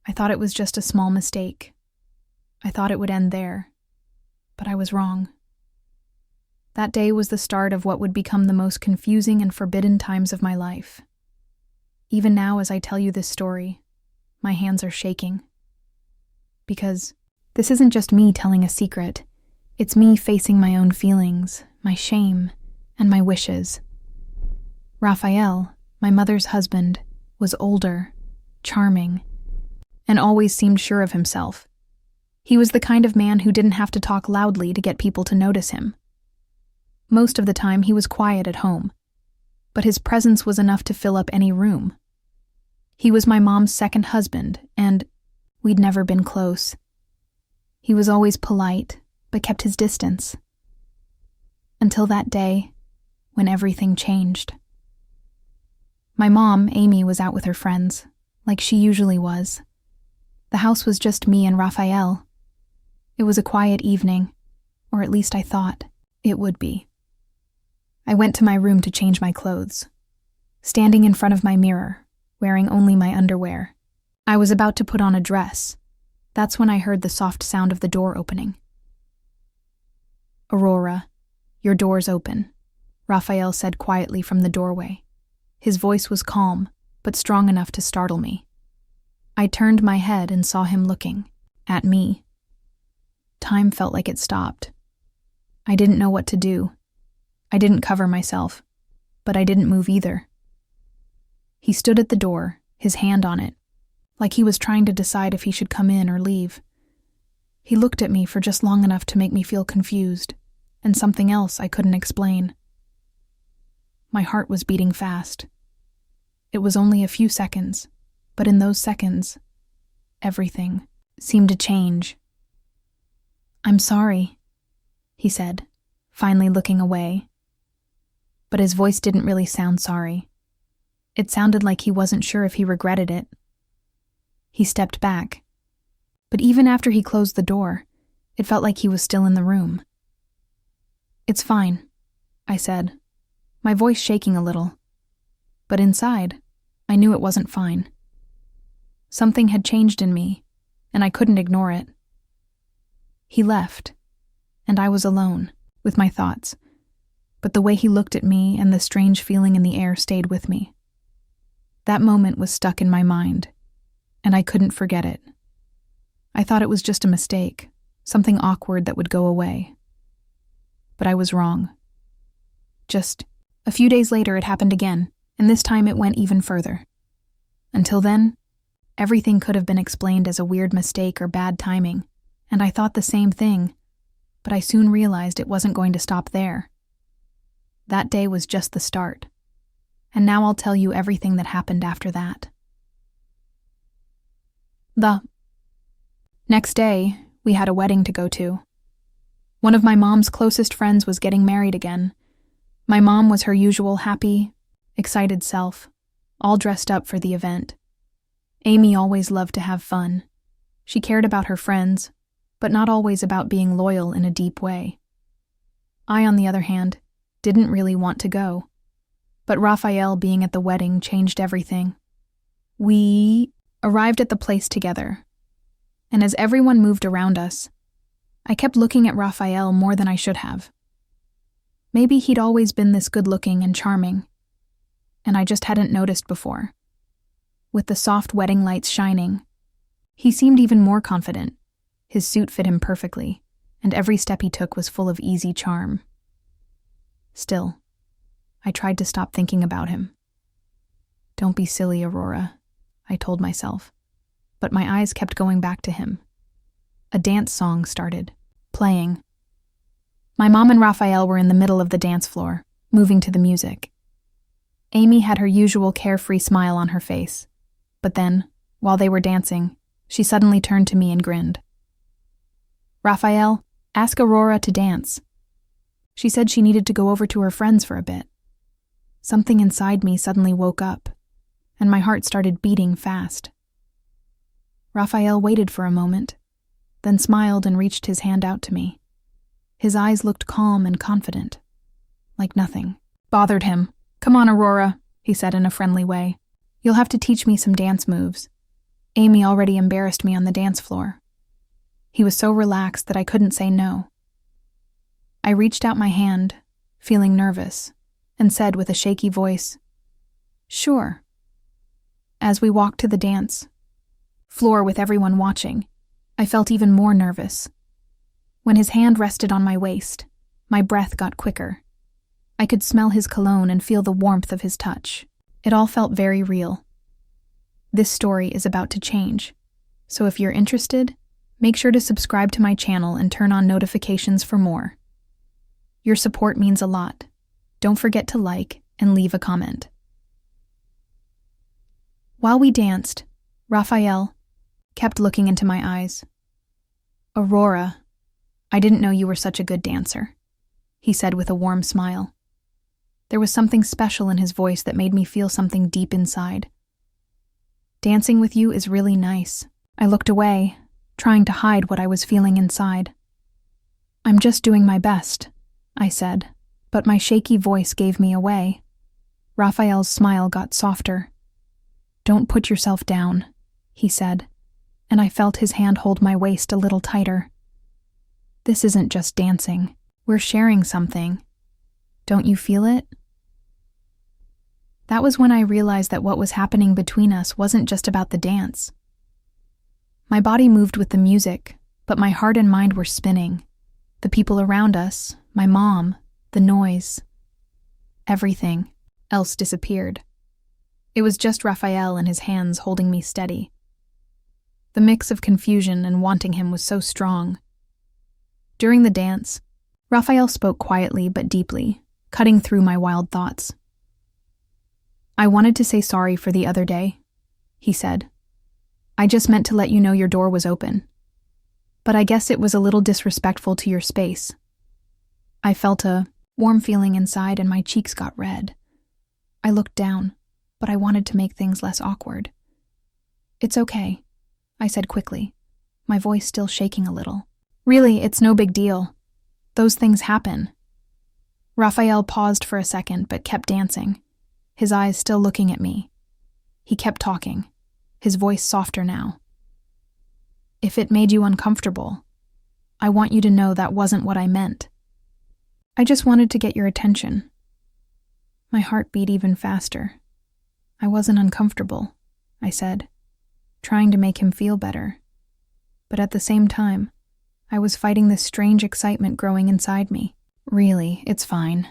I thought it was just a small mistake. I thought it would end there, but I was wrong. That day was the start of what would become the most confusing and forbidden times of my life. Even now, as I tell you this story, my hands are shaking. Because this isn't just me telling a secret. It's me facing my own feelings, my shame, and my wishes. Raphael, my mother's husband, was older, charming, and always seemed sure of himself. He was the kind of man who didn't have to talk loudly to get people to notice him. Most of the time, he was quiet at home, but his presence was enough to fill up any room. He was my mom's second husband, and we'd never been close. He was always polite, but kept his distance. Until that day, when everything changed. My mom, Amy, was out with her friends, like she usually was. The house was just me and Raphael. It was a quiet evening, or at least I thought it would be. I went to my room to change my clothes. Standing in front of my mirror, wearing only my underwear, I was about to put on a dress. That's when I heard the soft sound of the door opening. "Aurora, your door's open," Raphael said quietly from the doorway. His voice was calm, but strong enough to startle me. I turned my head and saw him looking at me. Time felt like it stopped. I didn't know what to do. I didn't cover myself, but I didn't move either. He stood at the door, his hand on it, like he was trying to decide if he should come in or leave. He looked at me for just long enough to make me feel confused, and something else I couldn't explain. My heart was beating fast. It was only a few seconds, but in those seconds, everything seemed to change. "I'm sorry," he said, finally looking away. But his voice didn't really sound sorry. It sounded like he wasn't sure if he regretted it. He stepped back, but even after he closed the door, it felt like he was still in the room. "It's fine," I said, my voice shaking a little. But inside, I knew it wasn't fine. Something had changed in me, and I couldn't ignore it. He left, and I was alone, with my thoughts. But the way he looked at me and the strange feeling in the air stayed with me. That moment was stuck in my mind, and I couldn't forget it. I thought it was just a mistake, something awkward that would go away. But I was wrong. Just a few days later it happened again, and this time it went even further. Until then, everything could have been explained as a weird mistake or bad timing, and I thought the same thing, but I soon realized it wasn't going to stop there. That day was just the start, and now I'll tell you everything that happened after that. The next day, we had a wedding to go to. One of my mom's closest friends was getting married again. My mom was her usual happy, excited self, all dressed up for the event. Amy always loved to have fun. She cared about her friends, but not always about being loyal in a deep way. I, on the other hand, didn't really want to go. But Raphael being at the wedding changed everything. We arrived at the place together, and as everyone moved around us, I kept looking at Raphael more than I should have. Maybe he'd always been this good-looking and charming, and I just hadn't noticed before. With the soft wedding lights shining, he seemed even more confident. His suit fit him perfectly, and every step he took was full of easy charm. Still, I tried to stop thinking about him. "Don't be silly, Aurora," I told myself, but my eyes kept going back to him. A dance song started, playing. My mom and Raphael were in the middle of the dance floor, moving to the music. Amy had her usual carefree smile on her face, but then, while they were dancing, she suddenly turned to me and grinned. "Raphael, ask Aurora to dance." She said she needed to go over to her friends for a bit. Something inside me suddenly woke up, and my heart started beating fast. Raphael waited for a moment, then smiled and reached his hand out to me. His eyes looked calm and confident, like nothing bothered him. "Come on, Aurora," he said in a friendly way. "You'll have to teach me some dance moves." Amy already embarrassed me on the dance floor. He was so relaxed that I couldn't say no. I reached out my hand, feeling nervous, and said with a shaky voice, "Sure." As we walked to the dance floor with everyone watching, I felt even more nervous. When his hand rested on my waist, my breath got quicker. I could smell his cologne and feel the warmth of his touch. It all felt very real. This story is about to change, so if you're interested, make sure to subscribe to my channel and turn on notifications for more. Your support means a lot. Don't forget to like and leave a comment. While we danced, Raphael kept looking into my eyes. "Aurora, I didn't know you were such a good dancer," he said with a warm smile. There was something special in his voice that made me feel something deep inside. "Dancing with you is really nice." I looked away, trying to hide what I was feeling inside. "I'm just doing my best," I said, but my shaky voice gave me away. Raphael's smile got softer. "Don't put yourself down," he said, and I felt his hand hold my waist a little tighter. "This isn't just dancing. We're sharing something. Don't you feel it?" That was when I realized that what was happening between us wasn't just about the dance. My body moved with the music, but my heart and mind were spinning. The people around us, my mom, the noise, everything else disappeared. It was just Raphael and his hands holding me steady. The mix of confusion and wanting him was so strong. During the dance, Raphael spoke quietly but deeply, cutting through my wild thoughts. "I wanted to say sorry for the other day," he said. "I just meant to let you know your door was open. But I guess it was a little disrespectful to your space." I felt a warm feeling inside and my cheeks got red. I looked down, but I wanted to make things less awkward. "It's okay," I said quickly, my voice still shaking a little. "Really, it's no big deal. Those things happen." Raphael paused for a second but kept dancing, his eyes still looking at me. He kept talking, his voice softer now. "If it made you uncomfortable, I want you to know that wasn't what I meant. I just wanted to get your attention." My heart beat even faster. "I wasn't uncomfortable," I said, trying to make him feel better. But at the same time, I was fighting this strange excitement growing inside me. "Really, it's fine."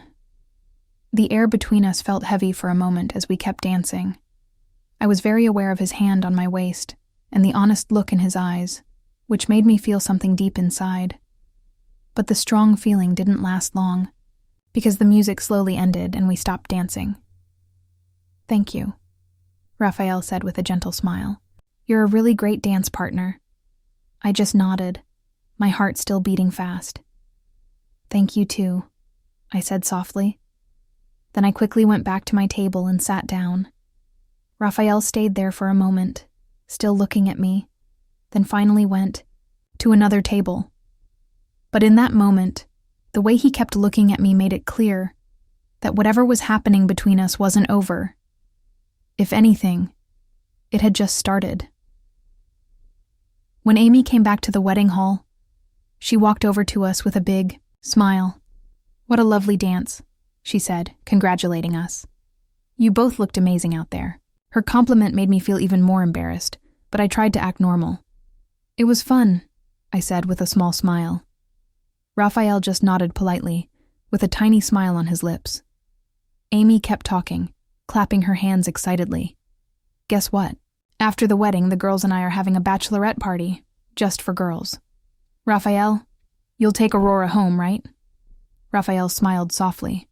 The air between us felt heavy for a moment as we kept dancing. I was very aware of his hand on my waist and the honest look in his eyes, which made me feel something deep inside. But the strong feeling didn't last long, because the music slowly ended and we stopped dancing. "Thank you," Raphael said with a gentle smile. "You're a really great dance partner." I just nodded, my heart still beating fast. "Thank you too," I said softly. Then I quickly went back to my table and sat down. Raphael stayed there for a moment, still looking at me, then finally went to another table. But in that moment, the way he kept looking at me made it clear that whatever was happening between us wasn't over. If anything, it had just started. When Amy came back to the wedding hall, she walked over to us with a big smile. "What a lovely dance," she said, congratulating us. "You both looked amazing out there." Her compliment made me feel even more embarrassed, but I tried to act normal. "It was fun," I said with a small smile. Raphael just nodded politely, with a tiny smile on his lips. Amy kept talking, clapping her hands excitedly. "Guess what? After the wedding, the girls and I are having a bachelorette party, just for girls. Raphael, you'll take Aurora home, right?" Raphael smiled softly.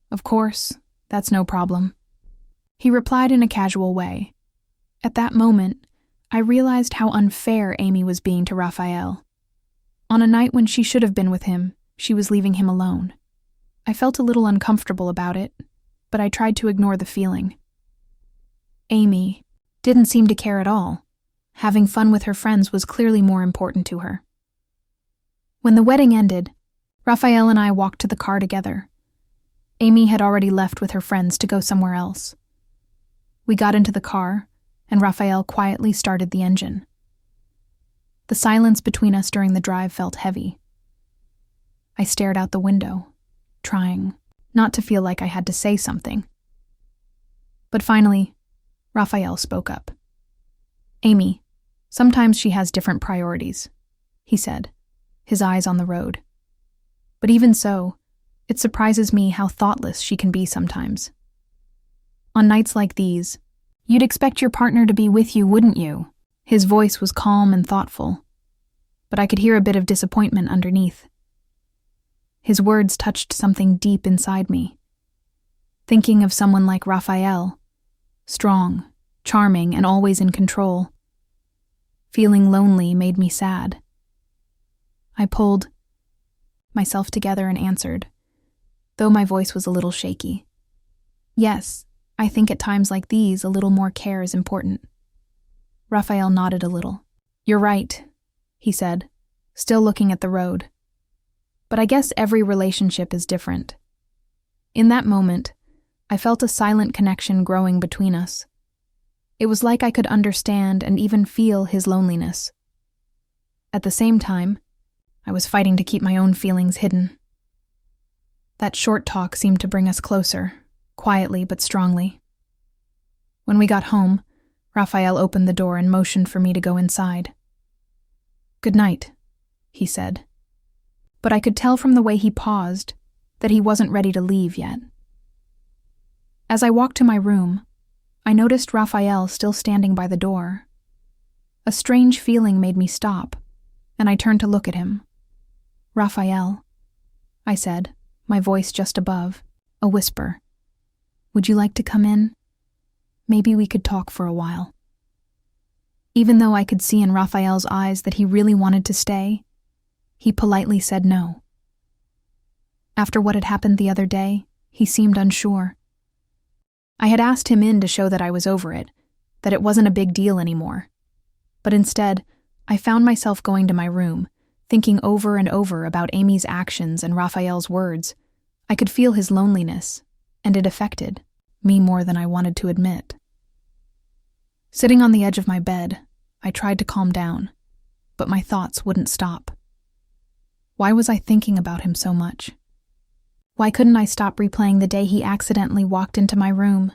"Of course, that's no problem," he replied in a casual way. At that moment, I realized how unfair Amy was being to Raphael. On a night when she should have been with him, she was leaving him alone. I felt a little uncomfortable about it, but I tried to ignore the feeling. Amy didn't seem to care at all. Having fun with her friends was clearly more important to her. When the wedding ended, Raphael and I walked to the car together. Amy had already left with her friends to go somewhere else. We got into the car, and Raphael quietly started the engine. The silence between us during the drive felt heavy. I stared out the window, trying not to feel like I had to say something. But finally, Raphael spoke up. "Amy, sometimes she has different priorities," he said, his eyes on the road. "But even so, it surprises me how thoughtless she can be sometimes. On nights like these, you'd expect your partner to be with you, wouldn't you?" His voice was calm and thoughtful, but I could hear a bit of disappointment underneath. His words touched something deep inside me. Thinking of someone like Raphael, strong, charming, and always in control. Feeling lonely made me sad. I pulled myself together and answered, though my voice was a little shaky. "Yes, I think at times like these, a little more care is important." Raphael nodded a little. "You're right," he said, still looking at the road. "But I guess every relationship is different." In that moment, I felt a silent connection growing between us. It was like I could understand and even feel his loneliness. At the same time, I was fighting to keep my own feelings hidden. That short talk seemed to bring us closer, quietly but strongly. When we got home, Raphael opened the door and motioned for me to go inside. "Good night," he said. But I could tell from the way he paused that he wasn't ready to leave yet. As I walked to my room, I noticed Raphael still standing by the door. A strange feeling made me stop, and I turned to look at him. "Raphael," I said, my voice just above, a whisper. "Would you like to come in? Maybe we could talk for a while." Even though I could see in Raphael's eyes that he really wanted to stay, he politely said no. After what had happened the other day, he seemed unsure. I had asked him in to show that I was over it, that it wasn't a big deal anymore. But instead, I found myself going to my room, thinking over and over about Amy's actions and Raphael's words. I could feel his loneliness, and it affected me more than I wanted to admit. Sitting on the edge of my bed, I tried to calm down, but my thoughts wouldn't stop. Why was I thinking about him so much? Why couldn't I stop replaying the day he accidentally walked into my room?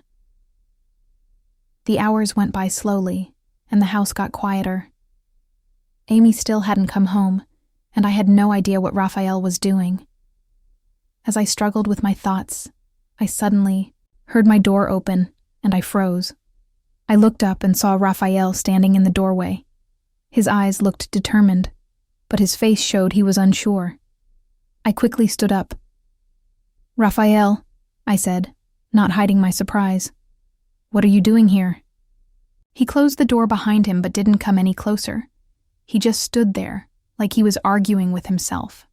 The hours went by slowly, and the house got quieter. Amy still hadn't come home, and I had no idea what Raphael was doing. As I struggled with my thoughts, I suddenly heard my door open, and I froze. I looked up and saw Raphael standing in the doorway. His eyes looked determined, but his face showed he was unsure. I quickly stood up. "Raphael," I said, not hiding my surprise. "What are you doing here?" He closed the door behind him but didn't come any closer. He just stood there, like he was arguing with himself.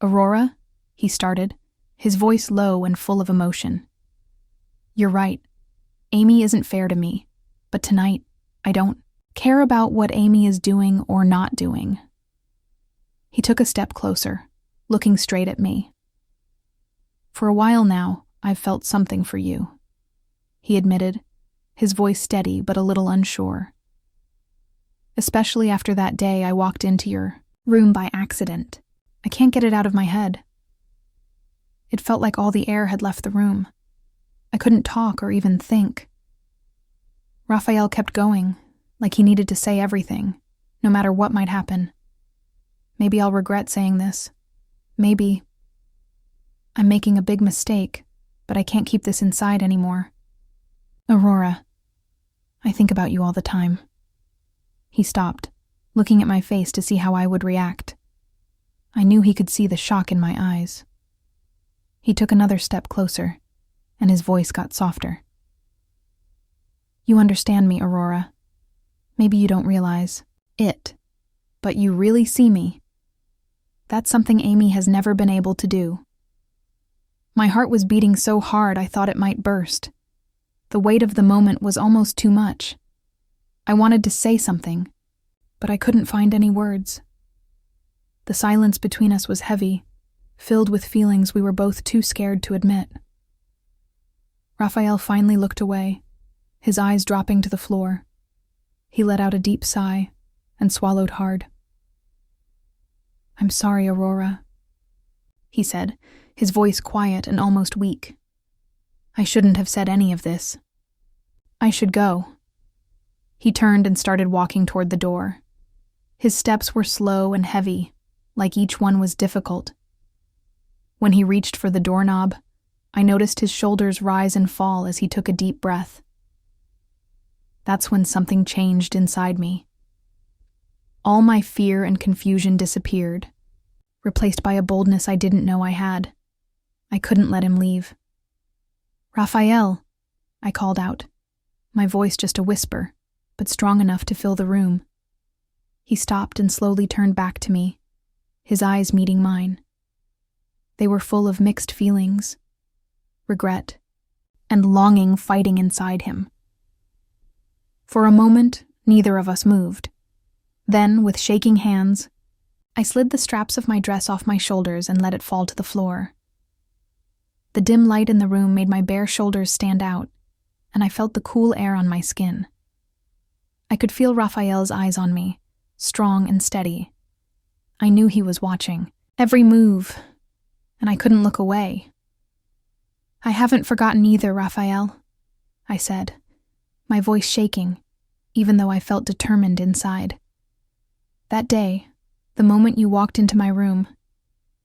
"Aurora?" he started, his voice low and full of emotion. "You're right. Amy isn't fair to me, but tonight, I don't care about what Amy is doing or not doing." He took a step closer, looking straight at me. "For a while now, I've felt something for you," he admitted, his voice steady but a little unsure. "Especially after that day I walked into your room by accident. I can't get it out of my head. It felt like all the air had left the room. I couldn't talk or even think." Raphael kept going, like he needed to say everything, no matter what might happen. Maybe I'll regret saying this. Maybe I'm making a big mistake, but I can't keep this inside anymore. "Aurora, I think about you all the time." He stopped, looking at my face to see how I would react. I knew he could see the shock in my eyes. He took another step closer, and his voice got softer. "You understand me, Aurora. Maybe you don't realize it, but you really see me. That's something Amy has never been able to do." My heart was beating so hard I thought it might burst. The weight of the moment was almost too much. I wanted to say something, but I couldn't find any words. The silence between us was heavy, filled with feelings we were both too scared to admit. Raphael finally looked away, his eyes dropping to the floor. He let out a deep sigh and swallowed hard. "I'm sorry, Aurora," he said, his voice quiet and almost weak. "I shouldn't have said any of this. I should go." He turned and started walking toward the door. His steps were slow and heavy, like each one was difficult. When he reached for the doorknob, I noticed his shoulders rise and fall as he took a deep breath. That's when something changed inside me. All my fear and confusion disappeared, replaced by a boldness I didn't know I had. I couldn't let him leave. "Raphael," I called out, my voice just a whisper, but strong enough to fill the room. He stopped and slowly turned back to me, his eyes meeting mine. They were full of mixed feelings, regret, and longing fighting inside him. For a moment, neither of us moved. Then, with shaking hands, I slid the straps of my dress off my shoulders and let it fall to the floor. The dim light in the room made my bare shoulders stand out, and I felt the cool air on my skin. I could feel Raphael's eyes on me, strong and steady. I knew he was watching, every move, and I couldn't look away. "I haven't forgotten either, Raphael," I said, my voice shaking, even though I felt determined inside. "That day, the moment you walked into my room,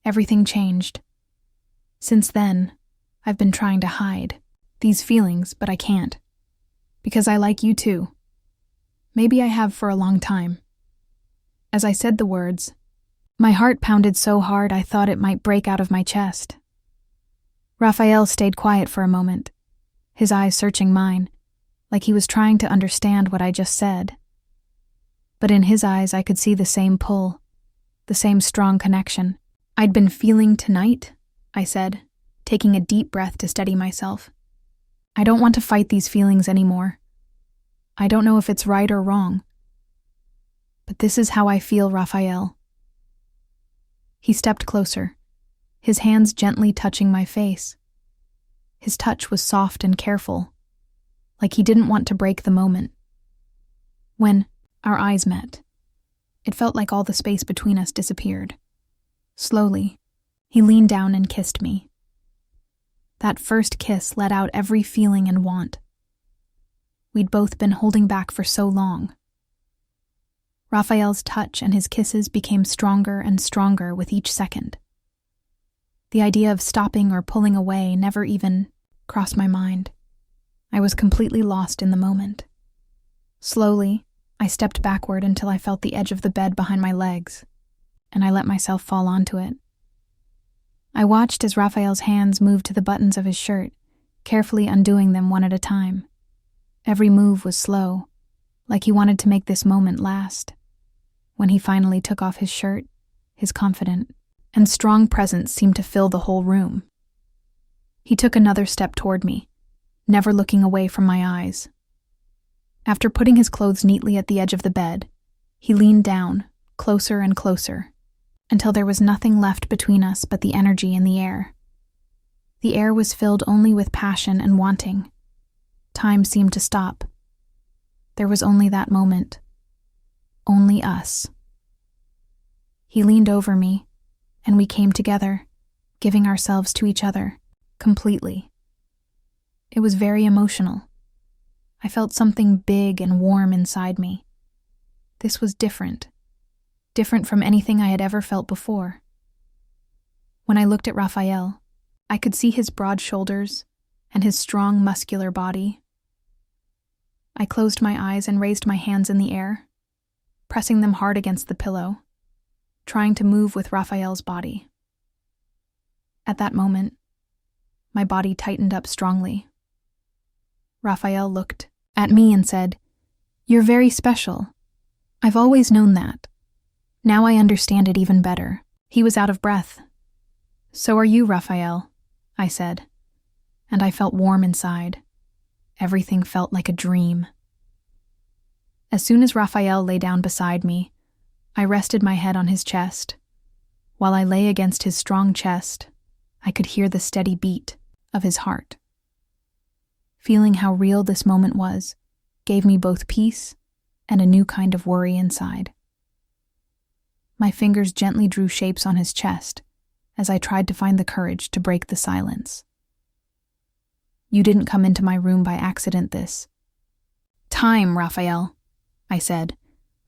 everything changed. Since then, I've been trying to hide these feelings, but I can't. Because I like you too. Maybe I have for a long time." As I said the words, my heart pounded so hard I thought it might break out of my chest. Raphael stayed quiet for a moment, his eyes searching mine, like he was trying to understand what I just said. But in his eyes I could see the same pull, the same strong connection. "I'd been feeling tonight," I said, taking a deep breath to steady myself. "I don't want to fight these feelings anymore. I don't know if it's right or wrong. But this is how I feel, Raphael." He stepped closer, his hands gently touching my face. His touch was soft and careful, like he didn't want to break the moment. When our eyes met, it felt like all the space between us disappeared. Slowly, he leaned down and kissed me. That first kiss let out every feeling and want. We'd both been holding back for so long. Raphael's touch and his kisses became stronger and stronger with each second. The idea of stopping or pulling away never even crossed my mind. I was completely lost in the moment. Slowly, I stepped backward until I felt the edge of the bed behind my legs, and I let myself fall onto it. I watched as Raphael's hands moved to the buttons of his shirt, carefully undoing them one at a time. Every move was slow, like he wanted to make this moment last. When he finally took off his shirt, his confident and strong presence seemed to fill the whole room. He took another step toward me, never looking away from my eyes. After putting his clothes neatly at the edge of the bed, he leaned down, closer and closer, until there was nothing left between us but the energy in the air. The air was filled only with passion and wanting. Time seemed to stop. There was only that moment. Only us. He leaned over me, and we came together, giving ourselves to each other, completely. It was very emotional. I felt something big and warm inside me. This was different from anything I had ever felt before. When I looked at Raphael, I could see his broad shoulders and his strong, muscular body. I closed my eyes and raised my hands in the air, pressing them hard against the pillow, trying to move with Raphael's body. At that moment, my body tightened up strongly. Raphael looked at me and said, "You're very special. I've always known that. Now I understand it even better." He was out of breath. "So are you, Raphael," I said, and I felt warm inside. Everything felt like a dream. As soon as Raphael lay down beside me, I rested my head on his chest. While I lay against his strong chest, I could hear the steady beat of his heart. Feeling how real this moment was gave me both peace and a new kind of worry inside. My fingers gently drew shapes on his chest as I tried to find the courage to break the silence. You didn't come into my room by accident this time, Raphael, I said,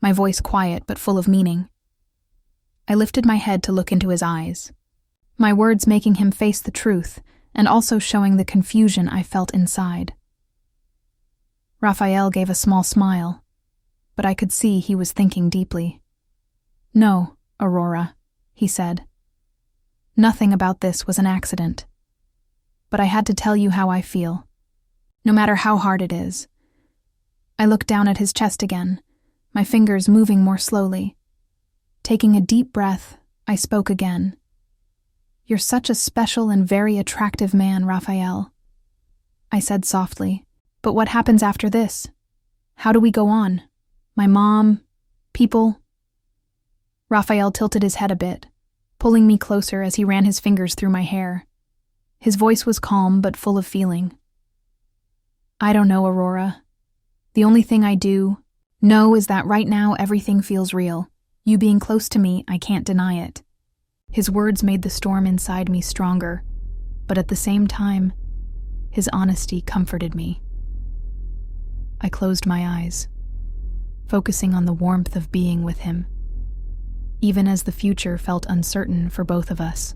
my voice quiet but full of meaning. I lifted my head to look into his eyes, my words making him face the truth and also showing the confusion I felt inside. Raphael gave a small smile, but I could see he was thinking deeply. No, Aurora, he said. Nothing about this was an accident. But I had to tell you how I feel, no matter how hard it is. I looked down at his chest again, my fingers moving more slowly. Taking a deep breath, I spoke again. You're such a special and very attractive man, Raphael, I said softly. But what happens after this? How do we go on? My mom, people? Raphael tilted his head a bit, pulling me closer as he ran his fingers through my hair. His voice was calm but full of feeling. I don't know, Aurora. The only thing I do know is that right now everything feels real. You being close to me, I can't deny it. His words made the storm inside me stronger, but at the same time, his honesty comforted me. I closed my eyes, focusing on the warmth of being with him, even as the future felt uncertain for both of us.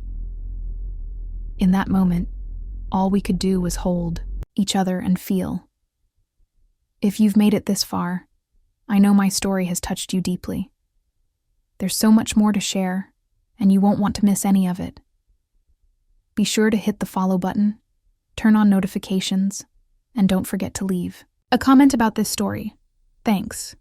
In that moment, all we could do was hold each other and feel. If you've made it this far, I know my story has touched you deeply. There's so much more to share, and you won't want to miss any of it. Be sure to hit the follow button, turn on notifications, and don't forget to leave a comment about this story. Thanks.